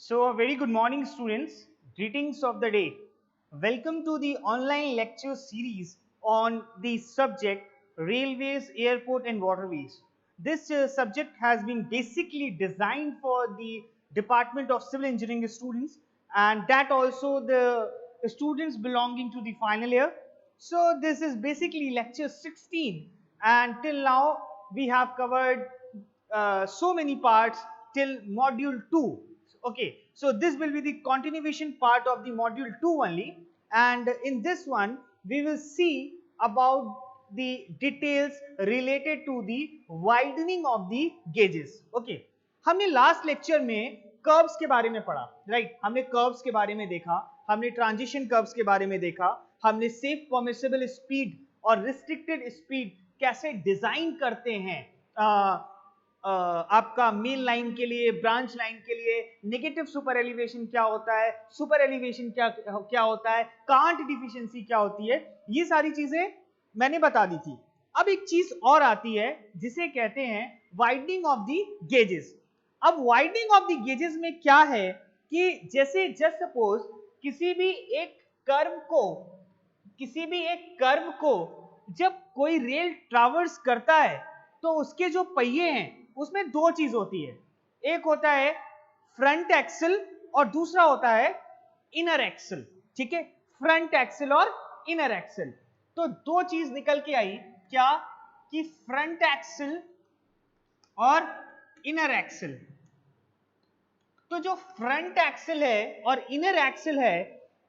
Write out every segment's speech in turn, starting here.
So, a very good morning, students. Greetings of the day. Welcome to the online lecture series on the subject Railways, Airport, and Waterways. This subject has been basically designed for the Department of Civil Engineering students, and that also the students belonging to the final year. So, this is basically lecture 16, and till now we have covered so many parts till module 2. Okay, so this will be the continuation part of the module 2 only, and in this one we will see about the details related to the widening of the gauges. Okay, हमने last lecture में curves के बारे में पढ़ा, right? हमने curves के बारे में देखा, हमने ट्रांजिशन कर्व्स के बारे में देखा, हमने सेफ परमिसिबल स्पीड और रिस्ट्रिक्टेड स्पीड कैसे डिजाइन करते हैं आपका मेन लाइन के लिए, ब्रांच लाइन के लिए, नेगेटिव सुपर एलिवेशन क्या होता है, सुपर एलिवेशन क्या होता है, कांट डिफिशिएंसी क्या होती है, ये सारी चीजें मैंने बता दी थी। अब एक चीज और आती है जिसे कहते हैं वाइडनिंग ऑफ द गेजेस। अब वाइडनिंग ऑफ द गेजेस में क्या है कि जैसे जस्ट सपोज किसी भी एक कर्व को जब कोई रेल ट्रैवर्स करता है तो उसके जो पहिए हैं उसमें दो चीज होती है, एक होता है फ्रंट एक्सल और दूसरा होता है इनर एक्सल। ठीक है, फ्रंट एक्सल और इनर एक्सल। तो दो चीज निकल के आई क्या कि फ्रंट एक्सल और इनर एक्सल। तो जो फ्रंट एक्सल है और इनर एक्सल है,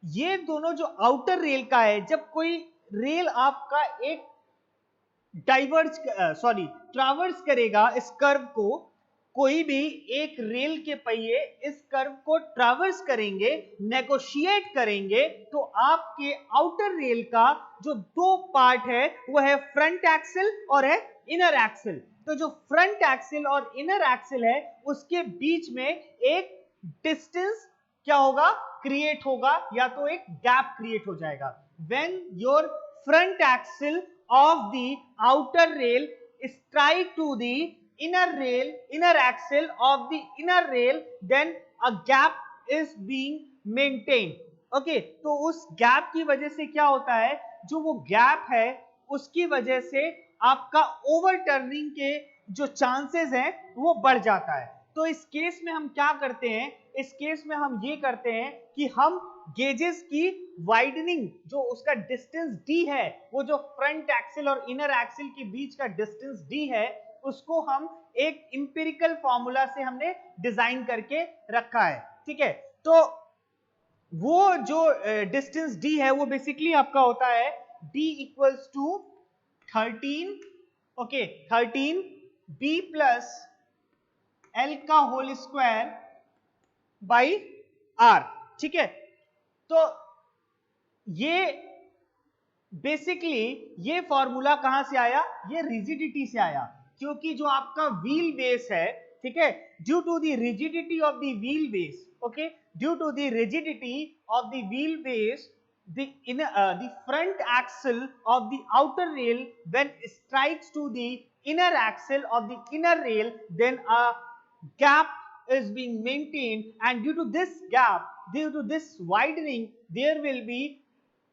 ये दोनों जो आउटर रेल का है, जब कोई रेल आपका एक ट्रैवर्स करेगा इस कर्व को, कोई भी एक रेल के पहिए इस कर्व को ट्रैवर्स करेंगे, नेगोशिएट करेंगे, तो आपके आउटर रेल का जो दो पार्ट है वो है फ्रंट एक्सल और है इनर एक्सल। तो जो फ्रंट एक्सल और इनर एक्सल है उसके बीच में एक डिस्टेंस क्या होगा, क्रिएट होगा, या तो एक गैप क्रिएट हो जाएगा। When your front axle of the outer rail strike to the inner axle of the inner rail, then a gap is being maintained. Okay, तो उस गैप की वजह से क्या होता है, जो वो गैप है उसकी वजह से आपका ओवरटर्निंग के जो चांसेस हैं वो बढ़ जाता है। तो इस केस में हम क्या करते हैं, इस केस में हम ये करते हैं कि हम गेजेस की वाइडनिंग, जो उसका डिस्टेंस d है, वो जो फ्रंट एक्सल और इनर एक्सल के बीच का डिस्टेंस d है, उसको हम एक इंपेरिकल फॉर्मूला से हमने डिजाइन करके रखा है। ठीक है, तो वो जो डिस्टेंस d है वो बेसिकली आपका होता है d equals to 13, okay, 13 b plus l का होल स्क्वायर बाई r। ठीक है, तो ये बेसिकली ये फॉर्मूला कहां से आया, ये रिजिडिटी से आया, क्योंकि जो आपका व्हील बेस है, ठीक है, due to the rigidity of the wheel base, okay, due to the rigidity of the wheel base, the front axle of the outer rail when strikes to the inner axle of the inner rail, then a gap is being maintained, and due to this gap, due to this widening, there will be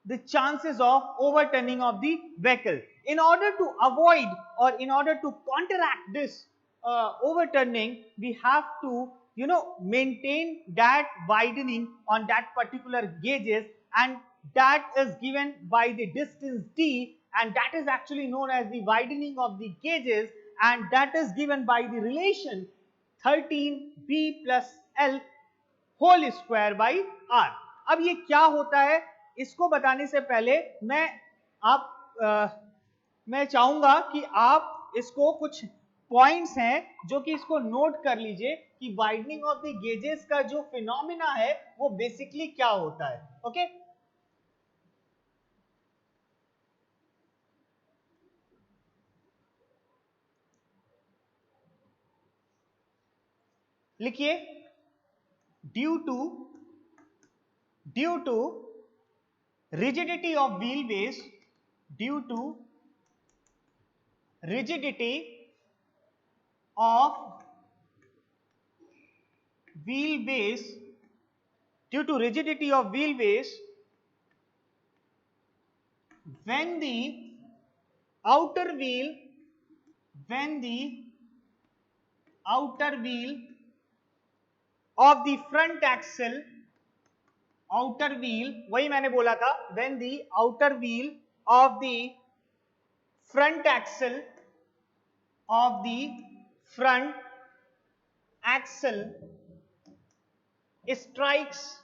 the chances of overturning of the vehicle. In order to avoid or in order to counteract this overturning, we have to maintain that widening on that particular gauges, and that is given by the distance d, and that is actually known as the widening of the gauges, and that is given by the relation 13b plus l whole square by R. अब ये क्या होता है, इसको बताने से पहले मैं चाहूंगा कि आप इसको कुछ पॉइंट्स हैं जो कि इसको नोट कर लीजिए कि वाइडनिंग ऑफ द गेजेस का जो फिनोमिना है वो बेसिकली क्या होता है। ओके, लिखिए, due to rigidity of wheelbase, due to rigidity of wheelbase due to rigidity of wheelbase, when the outer wheel when the outer wheel of the front axle, outer wheel, वही मैंने बोला था, when the outer wheel of the front axle of the front axle strikes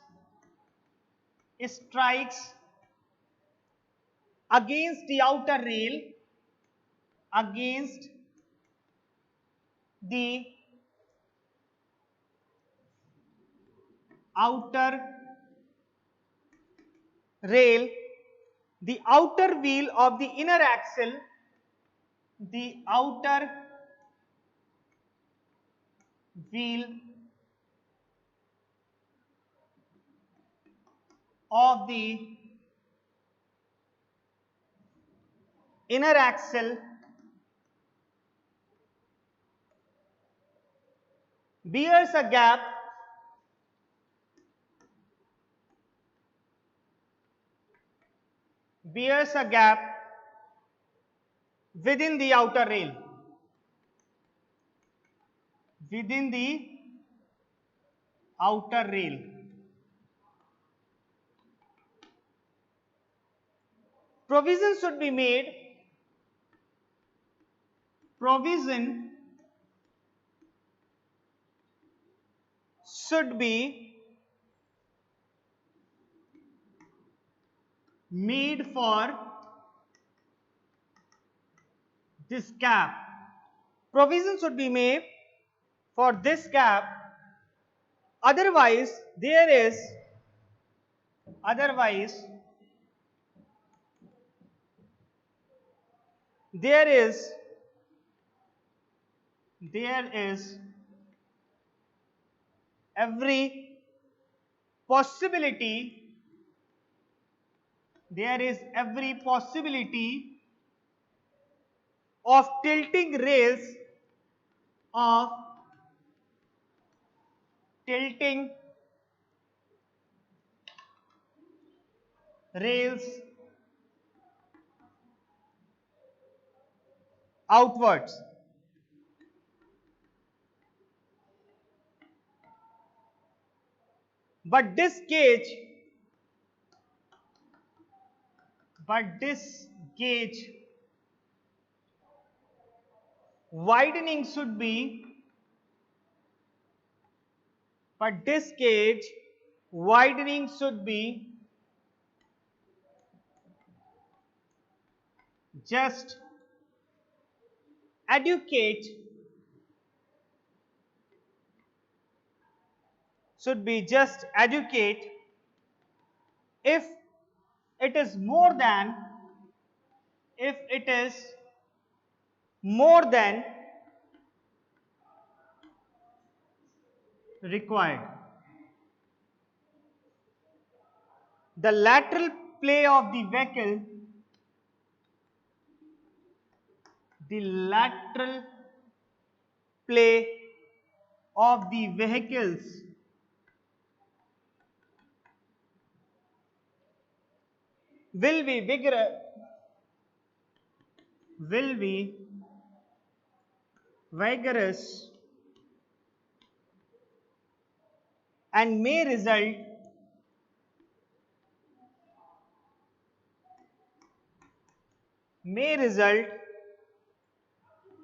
against the outer rail, against the outer rail, the outer wheel of the inner axle, the outer wheel of the inner axle bears a gap within the outer rail, within the outer rail. Provision should be made for this gap. Provision should be made for this gap, otherwise there is every possibility of tilting rails outwards. But this gauge widening should be just adequate if it is more than required. The lateral play of the vehicle vehicles will be vigorous and may result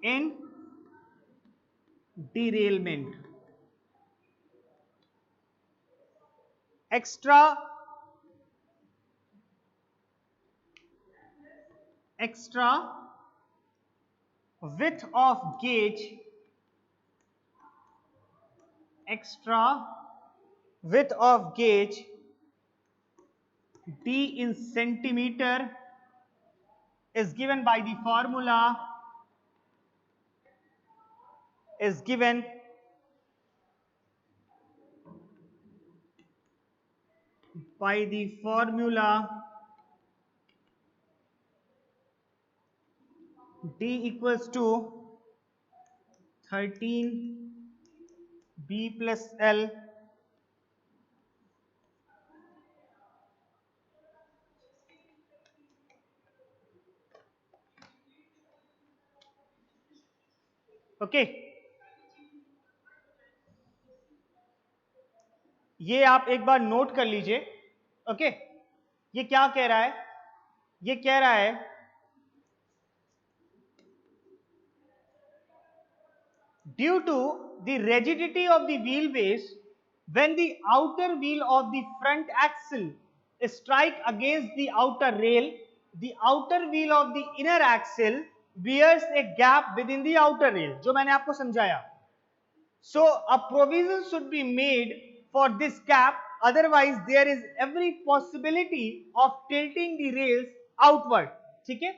in derailment. Extra width of gauge d in centimeter is given by the formula d equals to 13 b plus l okay, ये आप एक बार note कर लीजिए। Okay, ये क्या कह रहा है? ये कह रहा है due to the rigidity of the wheelbase, when the outer wheel of the front axle strike against the outer rail, the outer wheel of the inner axle bears a gap within the outer rail, जो मैंने आपको समझाया। So a provision should be made for this gap, otherwise there is every possibility of tilting the rails outward, ठीक है?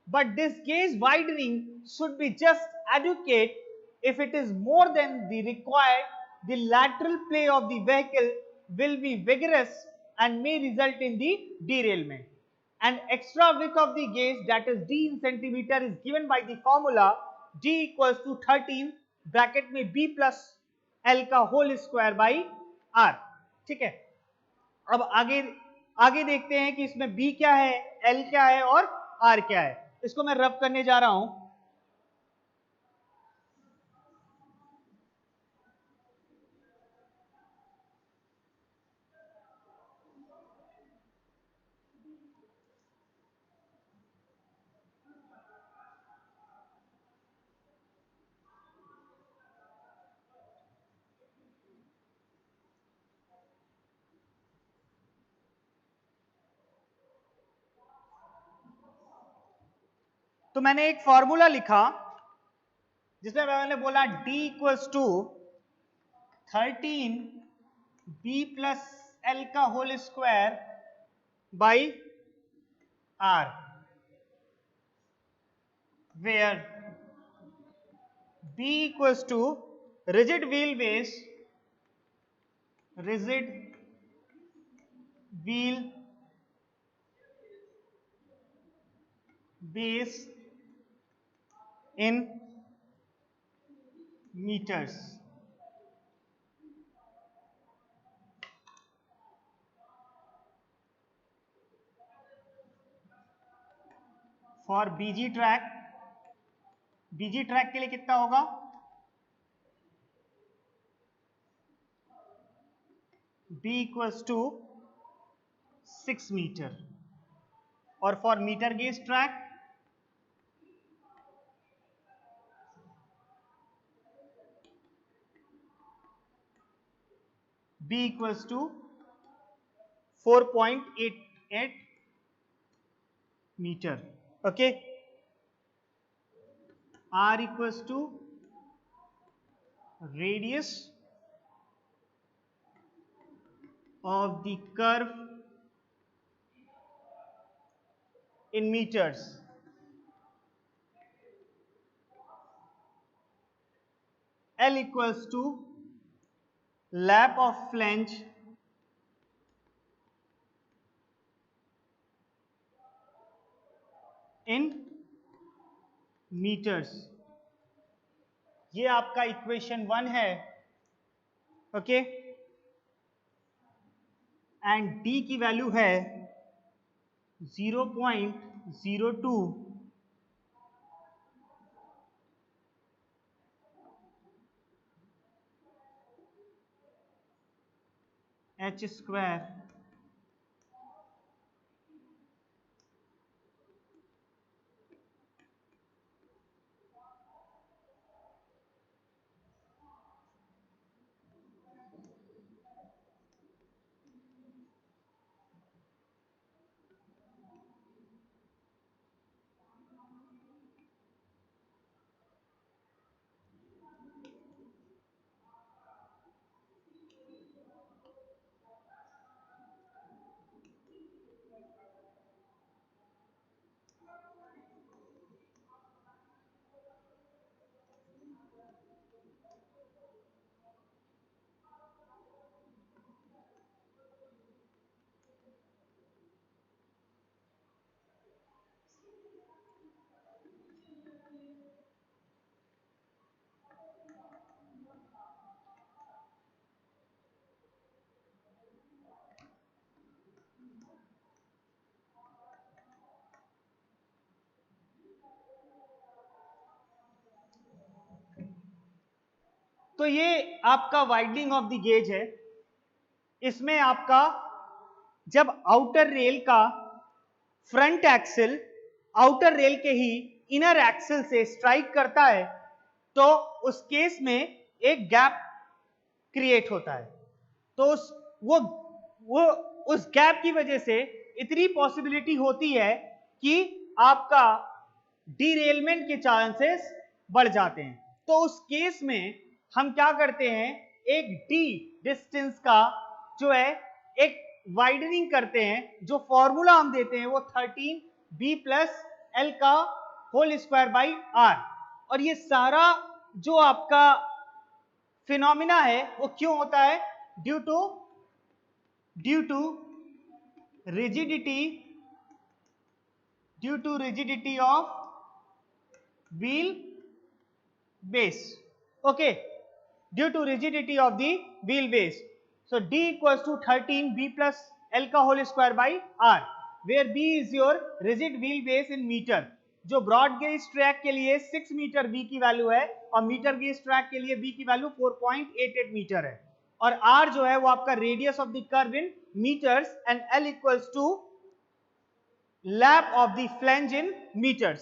But this gauge widening should be just adequate. If it is more than the required, the lateral play of the vehicle will be vigorous and may result in the derailment. And extra width of the gauge, that is d in centimeter, is given by the formula d equals to 13 bracket में b plus L का whole square by are. ठीक है, अब आगे आगे देखते हैं कि इसमें b क्या है, l क्या है और r क्या है। इसको मैं रब करने जा रहा हूं। तो मैंने एक फॉर्मूला लिखा जिसमें मैंने बोला d equals to 13 b plus L का whole square by R, where b equals to rigid wheelbase, rigid wheel base in meters. For BG track, BG track के लिए कितना होगा, b इक्वल्स टू 6 मीटर। और for metre gauge track b equals to 4.88 meter. Okay, r equals to radius of the curve in meters, l equals to lap of flange in meters। ये आपका equation 1 है। Okay, and d की value है 0.02 h square तो ये आपका widening of the gauge है। इसमें आपका जब आउटर रेल का फ्रंट एक्सिल आउटर रेल के ही इनर एक्सिल से स्ट्राइक करता है तो उस केस में एक गैप क्रिएट होता है। तो वो उस गैप की वजह से इतनी पॉसिबिलिटी होती है कि आपका डीरेलमेंट के चांसेस बढ़ जाते हैं। तो उस केस में हम क्या करते हैं, एक डी डिस्टेंस का जो है एक वाइडनिंग करते हैं। जो फॉर्मूला हम देते हैं वो 13b प्लस एल का होल स्क्वायर बाई आर। और ये सारा जो आपका फिनोमिना है वो क्यों होता है, due to rigidity of wheel base. Okay, due to rigidity of the wheel base. So d equals to 13b plus l का whole square by r, where b is your rigid wheel base in meter. जो broad gauge track के लिए 6 metre b की value है और metre gauge track के लिए b की वैल्यू 4.88 मीटर है। और r जो है वो आपका radius of the curve in metres and l equals to lap of the flange in meters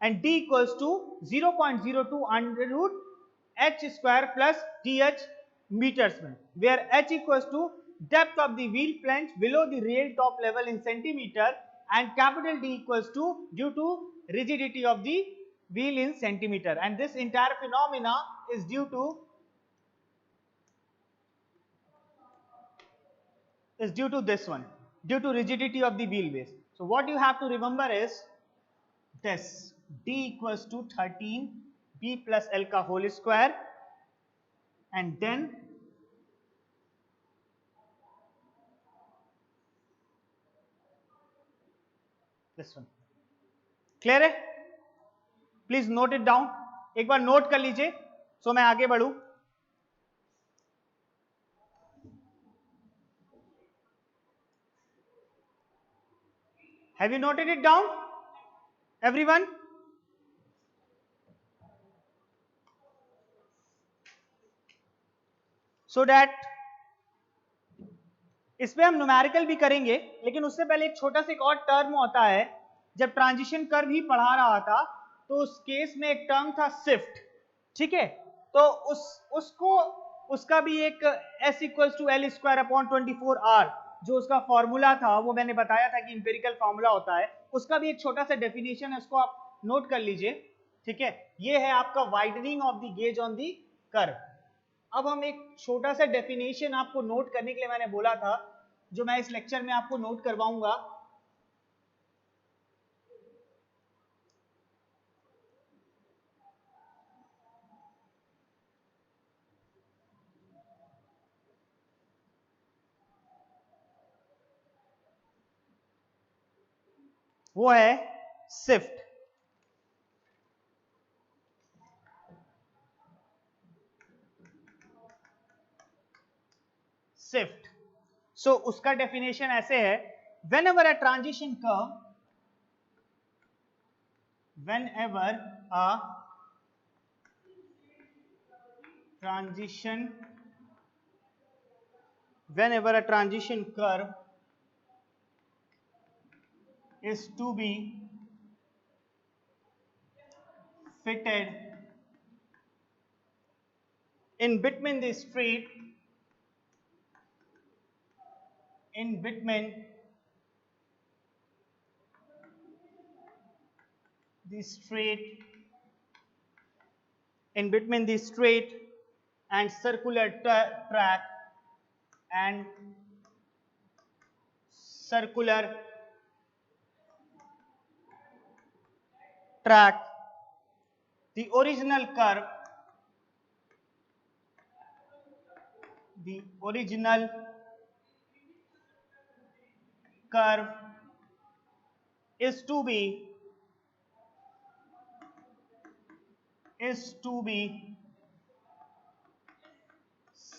and d equals to 0.02 under root h square plus dh meters में, where h equals to depth of the wheel flange below the rail top level in centimeter and capital D equals to due to rigidity of the wheel in centimeter. And this entire phenomena is due to this one, due to rigidity of the wheel base. So what you have to remember is this, d equals to 13b plus l का whole square and then this one. Clear है? Please note it down, एक बार note कर लीजिए सो मैं आगे बढ़ूं। Have you noted it down, everyone? So that इसमें हम numerical भी करेंगे, लेकिन उससे पहले एक छोटा सा एक और टर्म होता है। जब ट्रांजिशन कर्व ही पढ़ा रहा था तो उस केस में एक टर्म था शिफ्ट, ठीक है? तो उसका भी एक s equals to L square upon 24r जो उसका फॉर्मूला था वो मैंने बताया था कि इंपेरिकल फॉर्मूला होता है, उसका भी एक छोटा सा डेफिनेशन है, उसको आप नोट कर लीजिए, ठीक है? ये है आपका widening of the gauge on the curve. अब हम एक छोटा सा डेफिनेशन आपको नोट करने के लिए मैंने बोला था, जो मैं इस लेक्चर में आपको नोट करवाऊंगा। वो है शिफ्ट। शिफ्ट सो उसका डेफिनेशन ऐसे है, whenever a transition curve whenever a transition curve is to be fitted in between the straight and circular track and circular track, the original curve is to be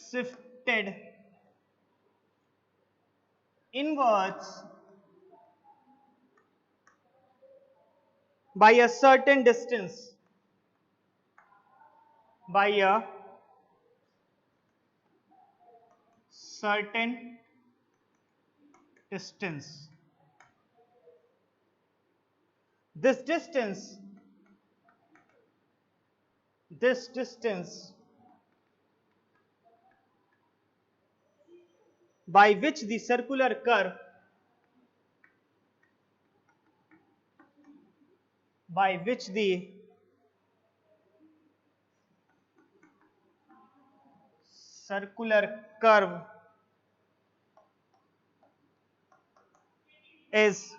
shifted inwards by a certain distance, certain distance. This distance by which the circular curve is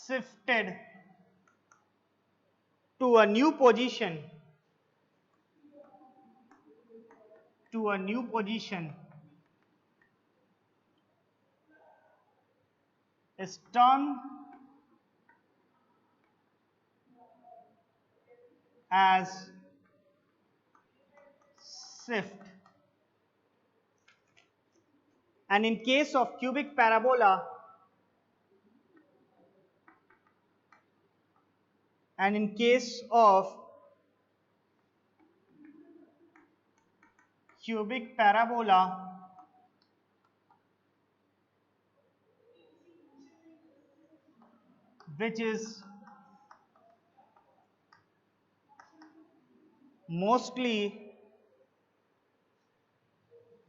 shifted to a new position is termed as shift. And in case of cubic parabola, which is mostly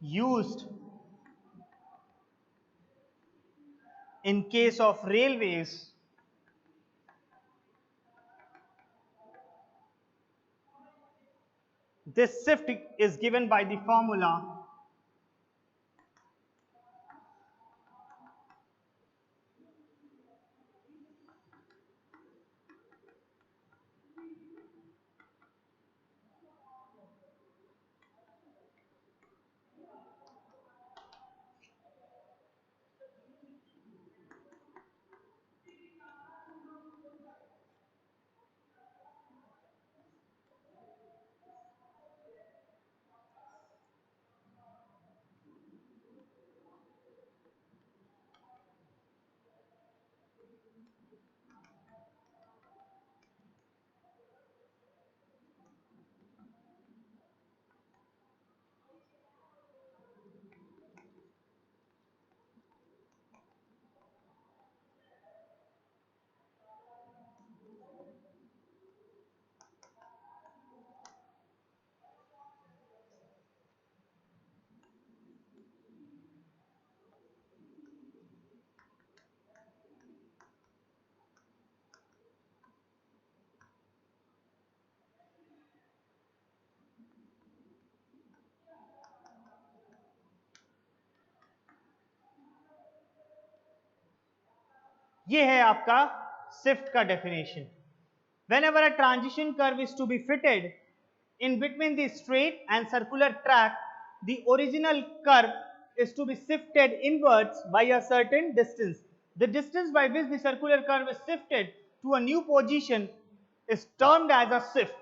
used in case of railways, this shift is given by the formula ये है आपका shift का definition. Whenever a transition curve is to be fitted in between the straight and circular track, the original curve is to be shifted inwards by a certain distance. The distance by which the circular curve is shifted to a new position is termed as a shift.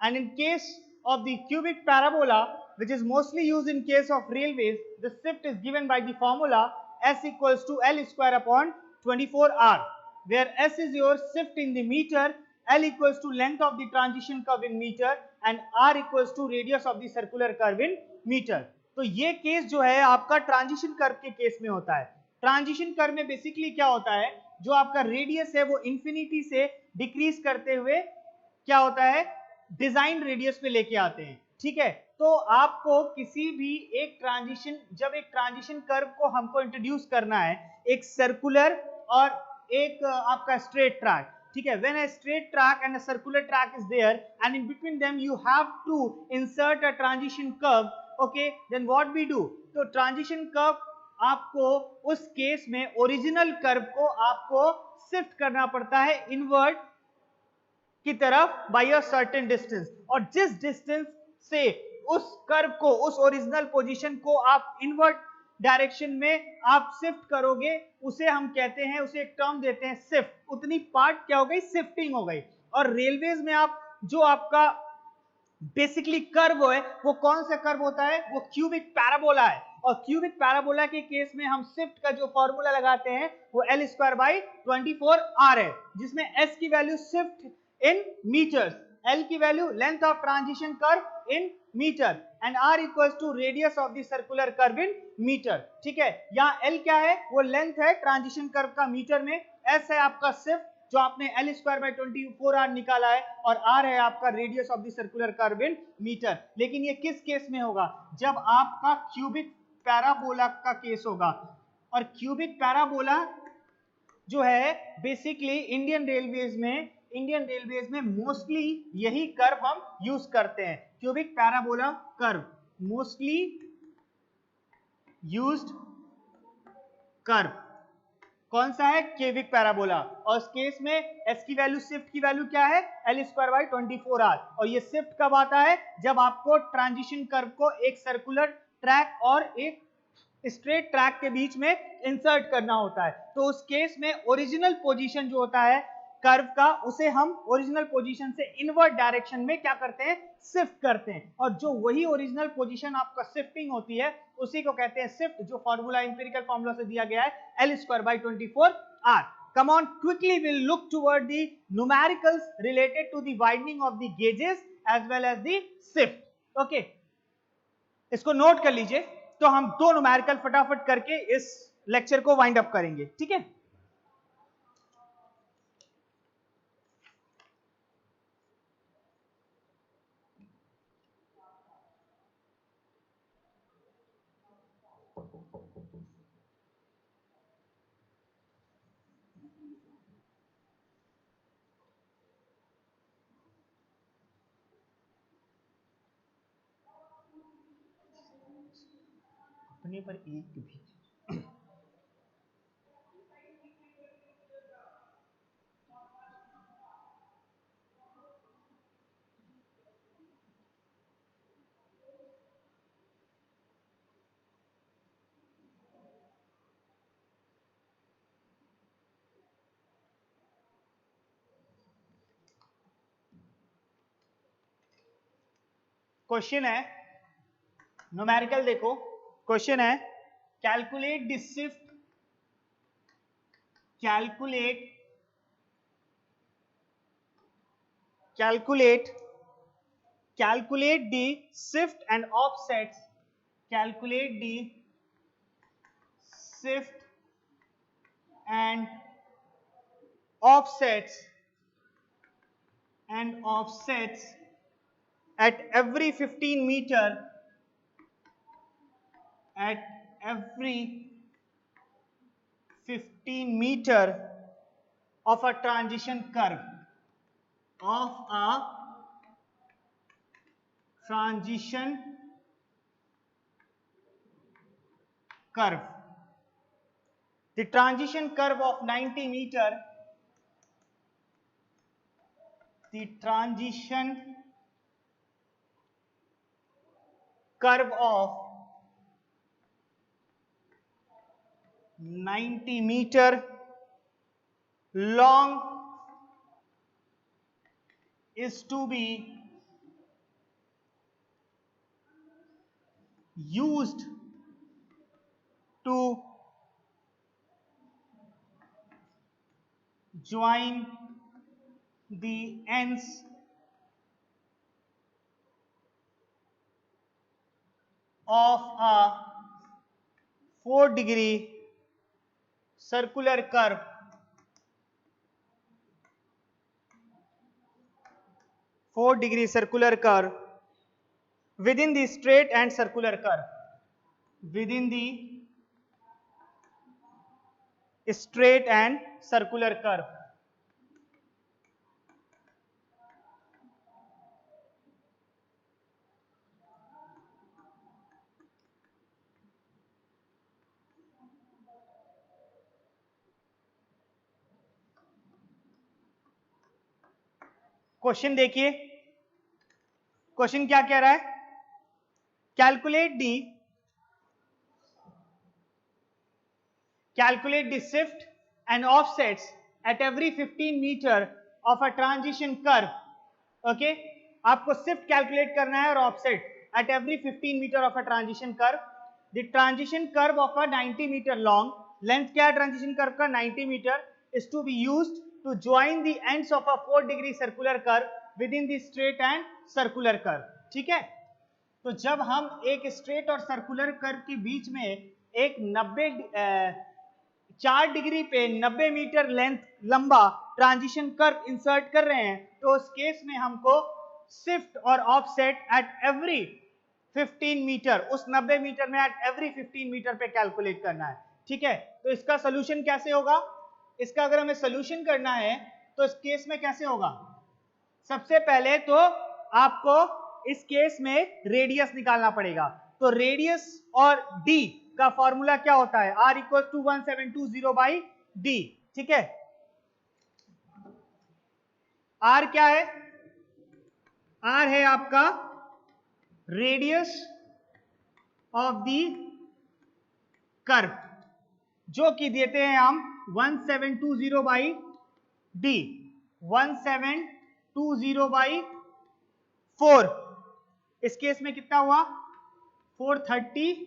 And in case of the cubic parabola, which is mostly used in case of railways, the shift is given by the formula S equals to L square upon 24R, where S is your shift in the meter, L equals to length of the transition curve in meter and R equals to radius of the circular curve in meter. तो ये case जो है आपका transition curve के case में होता है. Transition curve में बेसिकली क्या होता है, जो आपका रेडियस है वो इंफिनिटी से डिक्रीज करते हुए क्या होता है, डिजाइन रेडियस पे लेके आते हैं. ठीक है, तो आपको किसी भी एक ट्रांजिशन, जब एक ट्रांजिशन कर्व को हमको इंट्रोड्यूस करना है, एक सर्कुलर और एक आपका स्ट्रेट ट्रैक. ठीक है, when a straight track and a circular track is there and in between them you have to insert a transition curve, okay, then what we do, तो transition curve आपको उस case में original curve को आपको shift करना पड़ता है inward की तरफ बाय अ सर्टेन डिस्टेंस. और जिस डिस्टेंस से उस कर्व को, उस ओरिजिनल पोजीशन को आप इनवर्ड डायरेक्शन में आप शिफ्ट करोगे, उसे हम कहते हैं, उसे एक टर्म देते हैं शिफ्ट. उतनी पार्ट क्या हो गई, शिफ्टिंग हो गई. और रेलवेज में आप जो आपका बेसिकली कर्व है वो कौन सा कर्व होता है, वो क्यूबिक पैराबोला है. और क्यूबिक पैराबोला के केस में हम शिफ्ट का जो फॉर्मूला लगाते हैं वो L स्क्वायर बाई 24R है, जिसमें S की value shift in metres, L की value length of transition curve in metre and r equals to radius of the circular curve in metre. ठीक है, यहाँ l क्या है, वो लेंथ है ट्रांजिशन कर्व का मीटर में, s है आपका शिफ्ट जो आपने l स्क्वायर बाय 24r निकाला है, और r है आपका radius of the circular curve in metre. लेकिन ये किस केस में होगा, जब आपका क्यूबिक पैराबोला का केस होगा, और क्यूबिक पैराबोला जो है बेसिकली इंडियन रेलवेज में मोस्टली यही कर्व हम यूज करते हैं, cubic parabola curve, mostly used curve कौन सा है, क्यूबिक पैराबोला। और इस केस में एस की वैल्यू, शिफ्ट की वैल्यू क्या है, एल स्क्वायर बाई 24r, और ये शिफ्ट कब आता है, जब आपको ट्रांजिशन कर्व को एक सर्कुलर ट्रैक और एक स्ट्रेट ट्रैक के बीच में इंसर्ट करना होता है। तो उस केस में ओरिजिनल पोजीशन जो होता है कर्व का, उसे हम ओरिजिनल पोजीशन से इनवर्ट डायरेक्शन में क्या करते हैं, शिफ्ट करते हैं, और जो वही ओरिजिनल पोजीशन आपका शिफ्टिंग होती है उसी को कहते हैं शिफ्ट, जो फॉर्मूला इंपिरिकल फॉर्मूला से दिया गया है L square by 24r। Come on, quickly we'll look toward the numericals related to the widening of the gauges as well as the shift. Okay, इसको नोट कर लीजिए। तो हम दो न्यूमेरिकल फटाफट करके इस लेक्चर को वाइंड अप करेंगे, ठीक है। अपने पर एक भी क्वेश्चन है, न्यूमेरिकल देखो, क्वेश्चन है calculate the shift, calculate the shift and offsets, calculate the shift and offsets at every 15 meter, at every 15 meter of a transition curve, of a transition curve. The transition curve of 90 meter, the transition curve of 90 meter long is to be used to join the ends of a 4-degree circular curve within the straight and circular curve, within the straight and circular curve. Question देखिए, question क्या कह रहा है, calculate the shift and offsets at every 15 meter of a transition curve. Okay, आपको shift calculate करना है और offset at every 15 meter of a transition curve. The transition curve of a 90 meter long, length क्या है transition curve का, 90 meter, is to be used to join the ends of a 4-degree circular curve within the straight and circular curve. ठीक है, तो जब हम एक straight और सर्कुलर कर्व के बीच में एक 4 डिग्री पे 90 मीटर लेंथ लंबा ट्रांजिशन कर्व इंसर्ट कर रहे हैं, तो उस केस में हमको शिफ्ट और ऑफसेट एट एवरी 15 मीटर, उस 90 मीटर में एट एवरी 15 मीटर पे कैलकुलेट करना है। ठीक है, तो इसका सोल्यूशन कैसे होगा? इसका अगर हमें सोल्यूशन करना है तो इस केस में कैसे होगा? सबसे पहले तो आपको इस केस में रेडियस निकालना पड़ेगा। तो रेडियस और डी का फॉर्मूला क्या होता है? R equal to 1720 by D. ठीक है, R क्या है? R है आपका रेडियस ऑफ दी कर्व, जो कि देते हैं हम 1720 बाई डी, 1720 बाई 4। इस केस में कितना हुआ? 430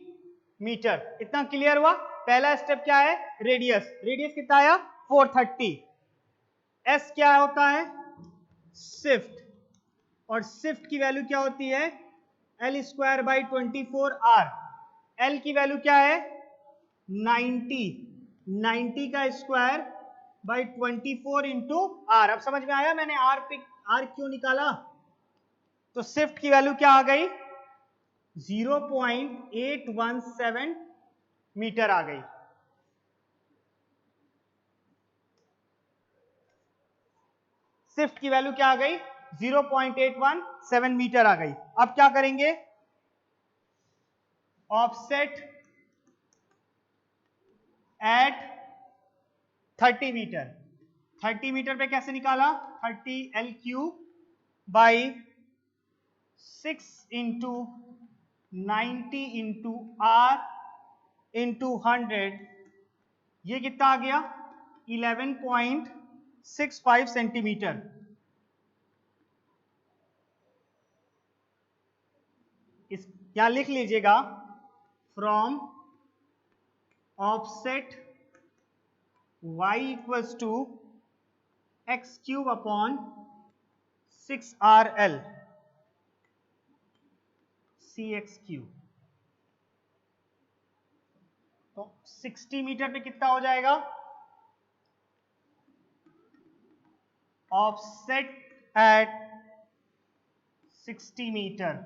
मीटर। इतना क्लियर हुआ? पहला स्टेप क्या है? रेडियस। रेडियस कितना आया? 430। एस क्या होता है? शिफ्ट। और शिफ्ट की वैल्यू क्या होती है? L square by 24R। L की वैल्यू क्या है? 90। 90 का स्क्वायर बाई 24 इंटू आर। अब समझ में आया मैंने आर क्यों निकाला? तो शिफ्ट की वैल्यू क्या आ गई? 0.817 मीटर आ गई। शिफ्ट की वैल्यू क्या आ गई? 0.817 मीटर आ गई। अब क्या करेंगे? Offset eight 30 metre. 30 मीटर पे कैसे निकाला? 30 L cube by 6 into 90 into R into 100। ये कितना आ गया? 11.65 सेंटीमीटर। इस यहां लिख लीजिएगा, from offset y equals to x cube upon 6RL CX cube. तो 60 मीटर पे कितना हो जाएगा? Offset at 60 metre.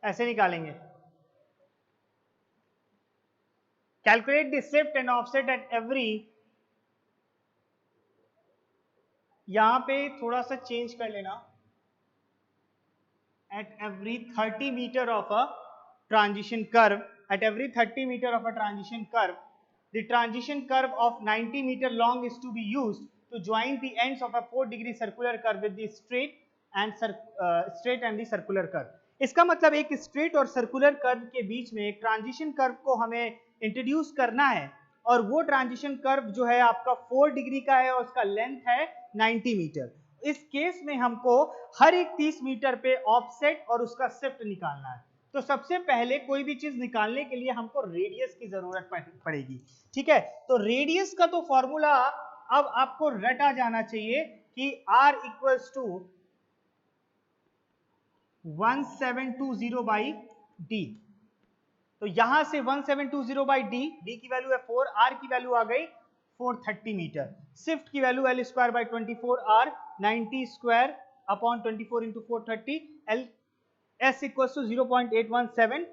ऐसे निकालेंगे। Calculate the shift and offset at every, यहां पे थोड़ा सा चेंज कर लेना, at every 30 meter of a transition curve, at every 30 meter of a transition curve, the transition curve of 90 meter long is to be used to join the ends of a 4-degree circular curve with the straight and the circular curve. इसका मतलब एक straight और circular curve के बीच में एक transition curve को हमें introduce करना है, और वो ट्रांजिशन कर्व जो है आपका 4 डिग्री का है और उसका लेंथ है 90 मीटर। इस केस में हमको हर एक 30 मीटर पे ऑफसेट और उसका शिफ्ट निकालना है। तो सबसे पहले कोई भी चीज निकालने के लिए हमको रेडियस की जरूरत पड़ेगी। ठीक है, तो रेडियस का तो फॉर्मूला अब आपको रटा जाना चाहिए कि R equals to 1720 by D. तो यहां से 1720 बाई डी, डी की वैल्यू है 4, आर की वैल्यू आ गई 430 मीटर। शिफ्ट की value L square by 24R, 90 square upon 24 into 430, L S equal to 0.817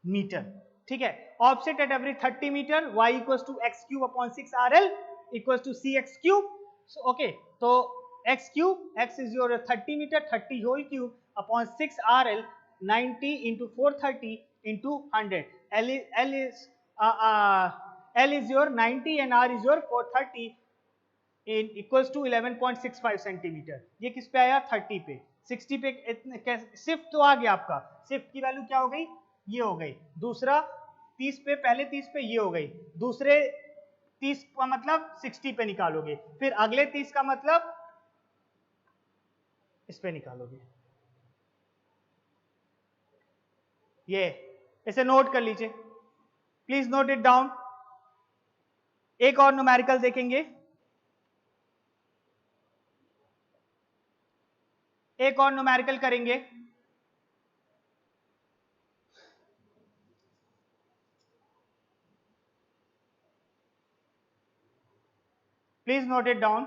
metre, ठीक है। Offset at every 30 metre, y equals to x cube upon 6 RL equals to C x cube. Okay, तो x cube, x is your 30 metre, 30 whole cube upon 6 RL, 90 into 430 into 100, L is your 90 and R is your 430 in equals to 11.65 centimetre. ये किस पे आया? 30 पे। 60 पे shift तो आ गया आपका, शिफ्ट की वैल्यू क्या हो गई? ये हो गई। दूसरा 30 पे, पहले 30 पे ये हो गई, दूसरे 30 का मतलब 60 पे निकालोगे, फिर अगले 30 का मतलब इस पे निकालोगे। ये इसे नोट कर लीजिए, प्लीज नोट इट डाउन। एक और न्यूमेरिकल देखेंगे, एक और न्यूमेरिकल करेंगे। Please note it down.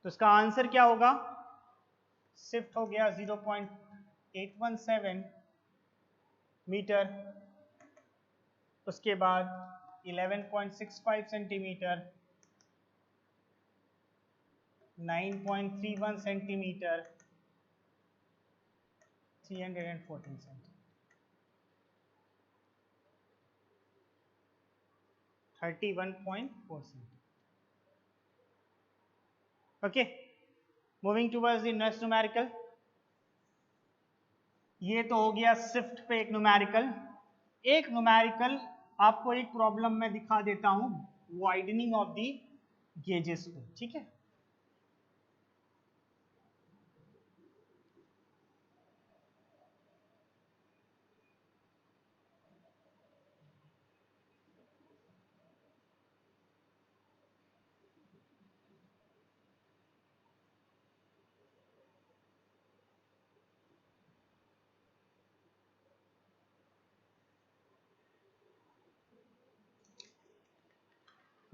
तो इसका आंसर क्या होगा? शिफ्ट हो गया 0.817 मीटर, उसके बाद 11.65 centimetre, 9.31 centimetre, 314 centimetre, 31.4 centimetre. Okay, moving towards the next numerical. ये तो हो गया शिफ्ट पे एक न्यूमेरिकल। एक न्यूमेरिकल आपको एक प्रॉब्लम में दिखा देता हूं, वाइडनिंग ऑफ द गेजेस पे, ठीक है।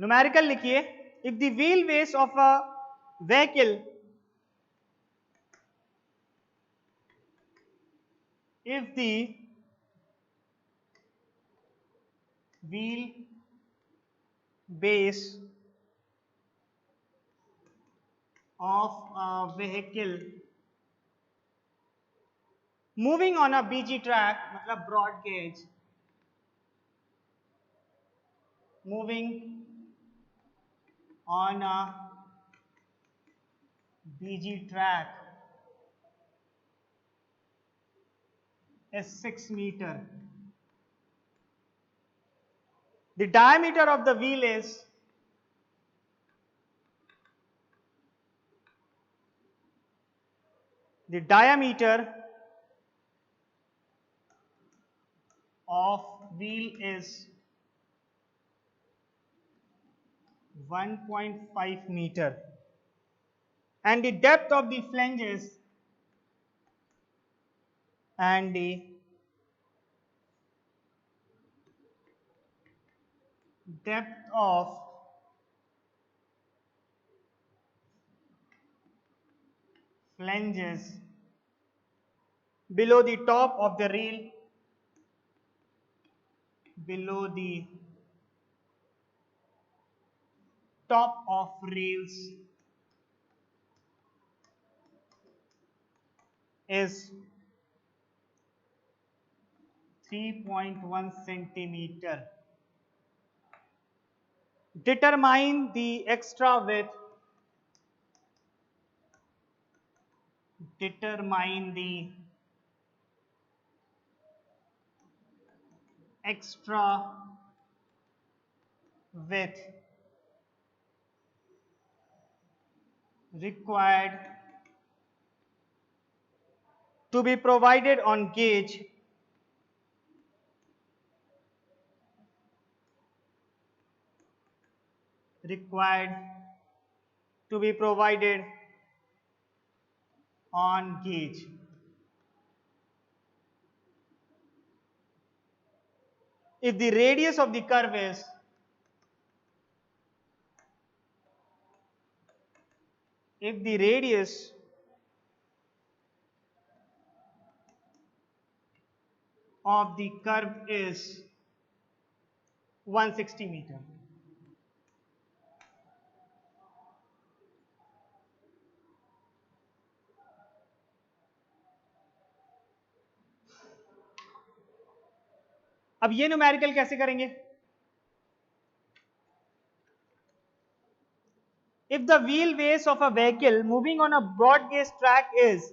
न्यूमेरिकल लिखिए, if the wheel base of a vehicle, if the wheel base of a vehicle moving on a BG track, मतलब broad gauge, moving on a BG track is 6 meter. The diameter of the wheel is the diameter of wheel is 1.5 meter and the depth of the flanges and the depth of flanges below the top of the reel, below the top of rails is 3.1 centimeter. Determine the extra width. Determine the extra width required to be provided on gauge required to be provided on gauge. If the radius of the curve is if the radius of the curve is 160 meter. अब ये numerical कैसे करेंगे? If the wheel base of a vehicle moving on a broad gauge track is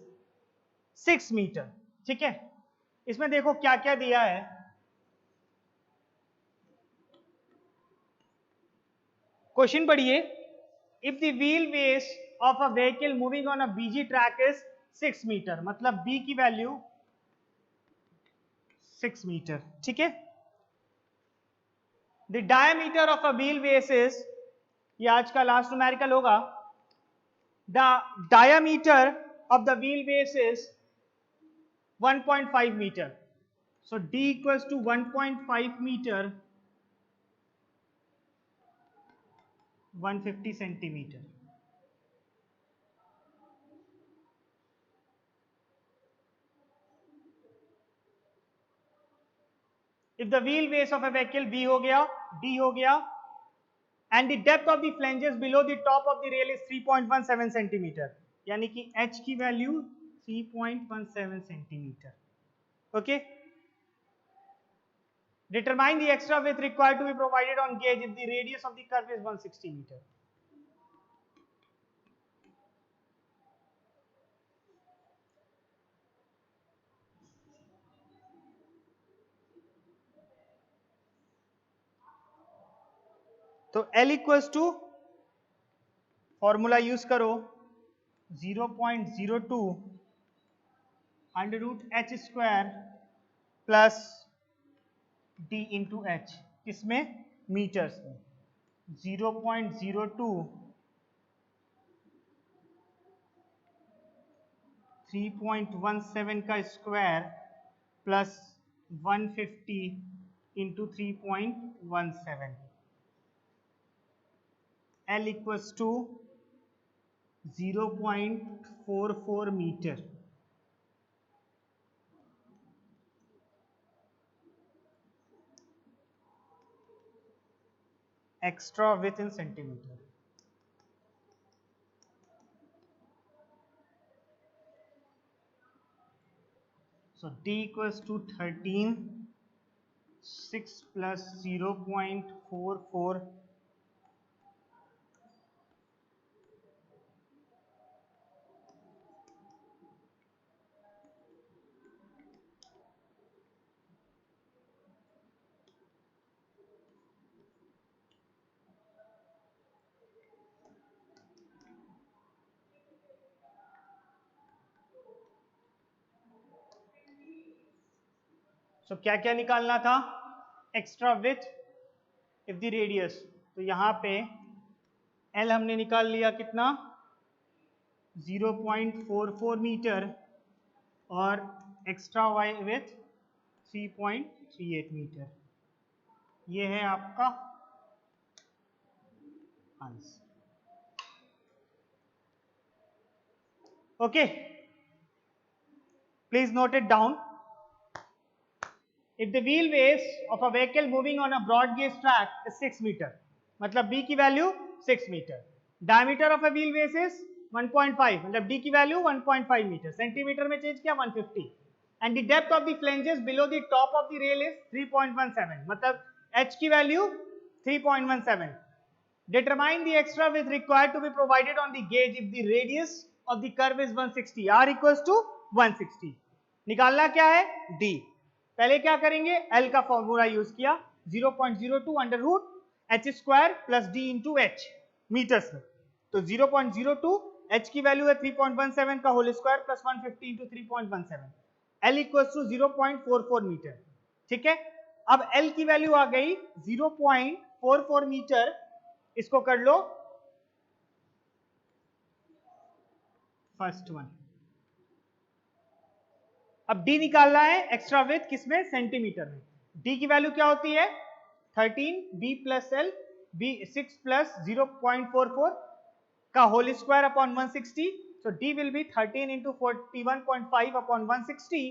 6 meter, ठीक है, इसमें देखो क्या क्या दिया है. क्वेश्चन पढ़िए. If the wheel base of a vehicle moving on a BG track is 6 meter, मतलब B की वैल्यू 6 मीटर, ठीक है. The diameter of a wheel base is, ये आज का लास्ट न्यूमेरिकल होगा. The diameter of the wheel base is 1.5 meter. So D equals to 1.5 meter, 150 centimeter. If the wheel base of a vehicle B हो गया, D हो गया, and the depth of the flanges below the top of the rail is 3.17 centimeter, यानी कि H की value 3.17 centimeter. Okay. Determine the extra width required to be provided on gauge if the radius of the curve is 160 meter. तो L equals to formula use करो 0.02 under root H square plus D into H, किसमें? Metres में. 0.02 3.17 का square plus 150 into 3.17. L equals to 0.44 meter. Extra width in centimeter. So D equals to 13, 6 plus 0.44. So क्या क्या निकालना था? Extra with if the radius. तो यहां पे L हमने निकाल लिया कितना? 0.44 मीटर और एक्स्ट्रा वाई विथ 3.38 मीटर. ये है आपका answer. Okay, please note it down. If the wheel base of a vehicle moving on a broad gauge track is 6 meter, मतलब B की वैल्यू 6 metre. Diameter of a wheel base is 1.5, मतलब D की value 1.5 metre. Centimetre में change किया 150. And the depth of the flanges below the top of the rail is 3.17, मतलब H की value 3.17. Determine the extra width required to be provided on the gauge if the radius of the curve is 160. R equals to 160. निकालना क्या है? D. पहले क्या करेंगे? L का formula use किया 0.02 under root H square plus D into H metres में. तो 0.02 h की वैल्यू है 3.17 का whole square plus 150 into 3.17. L equals to 0.44 metre. ठीक है. अब L की वैल्यू आ गई 0.44 मीटर. इसको कर लो फर्स्ट वन. अब D निकालना है एक्स्ट्रा विथ किसमें? सेंटीमीटर में. D की वैल्यू क्या होती है? 13 B plus L B 6 plus 0.44 का whole square upon 160. So D will be 13 into 41.5 upon 160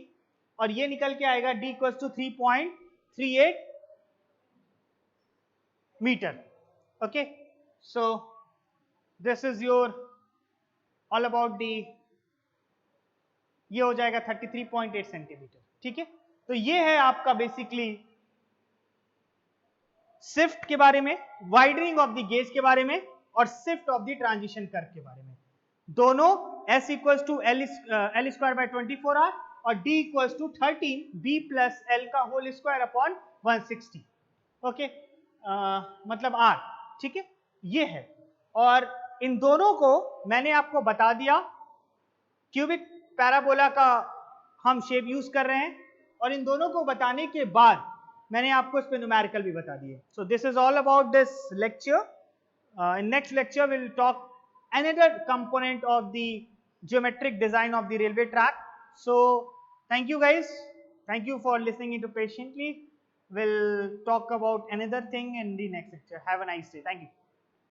और ये निकल के आएगा d equal to 3.38 metre. Okay, so this is your all about the, ये हो जाएगा 33.8 सेंटीमीटर. ठीक है, तो ये है आपका बेसिकली शिफ्ट के बारे में, वाइडनिंग ऑफ द गेज के बारे में, और shift off the transition curve के बारे में. दोनों s equals to L square by 24r और d equals to 13 b plus L का होल स्क्वायर अपॉन 160. ओके, मतलब r. ठीक है, ये है. और इन दोनों को मैंने आपको बता दिया, क्यूबिक पैराबोला का हम शेप यूज कर रहे हैं, और इन दोनों को बताने के बाद मैंने आपको इस पे न्यूमेरिकल भी बता दिए. सो this is all about this lecture. In next lecture we will talk another component of the geometric design of the railway track. So thank you guys, thank you for listening into patiently. We'll talk about another thing in the next lecture. Have a nice day. Thank you.